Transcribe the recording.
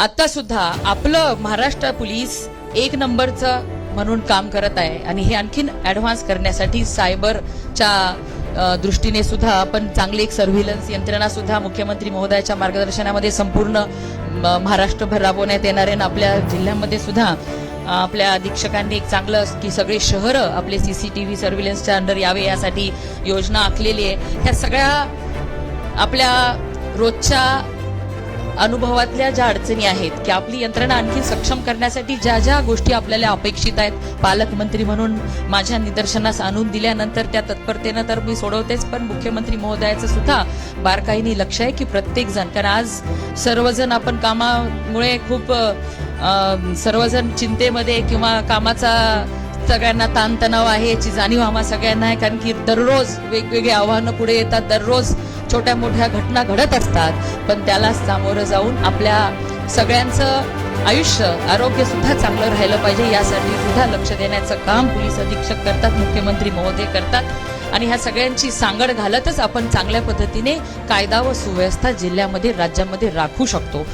आता सुद्धा आपलं महाराष्ट्र पोलीस एक नंबरचं म्हणून काम करत आहे आणि हे आणखीन ऍडव्हान्स करण्यासाठी सायबरच्या दृष्टीने सुद्धा आपण चांगली एक सर्व्हिलन्स यंत्रणा सुद्धा मुख्यमंत्री महोदयाच्या मार्गदर्शनामध्ये संपूर्ण महाराष्ट्रभर राबवण्यात येणार आहे. आपल्या जिल्ह्यामध्ये सुद्धा आपल्या अधीक्षकांनी एक चांगलं की सगळे शहर आपले सीसीटीव्ही सर्व्हिलन्सच्या अंडर यावे यासाठी योजना आखलेली आहे. ह्या सगळ्या आपल्या रोजच्या अनुभवातल्या ज्या अडचणी आहेत की आपली यंत्रणा आणखी सक्षम करण्यासाठी ज्या ज्या गोष्टी आपल्याला अपेक्षित आहेत, पालकमंत्री म्हणून माझ्या निदर्शनास आणून दिल्यानंतर त्या तत्परतेनं तर मी सोडवतेच, पण मुख्यमंत्री महोदयाचं सुद्धा बारकाईने लक्ष आहे की प्रत्येक जण, कारण आज सर्वजण आपण कामामुळे खूप सर्वजण चिंतेमध्ये किंवा कामाचा सगळ्यांना ताणतणाव आहे याची जाणीव आम्हा सगळ्यांना आहे, कारण की दररोज वेगवेगळे आव्हानं पुढे येतात, दररोज छोट्या मोठ्या घटना घडत असतात, पण त्याला सामोरं जाऊन आपल्या सगळ्यांचं आयुष्य आरोग्य सुद्धा चांगलं राहिलं पाहिजे यासाठी सुद्धा लक्ष देण्याचं काम पोलीस अधीक्षक करतात, मुख्यमंत्री महोदय करतात आणि ह्या सगळ्यांची सांगड घालतच आपण चांगल्या पद्धतीने कायदा व सुव्यवस्था जिल्ह्यामध्ये राज्यामध्ये राखू शकतो.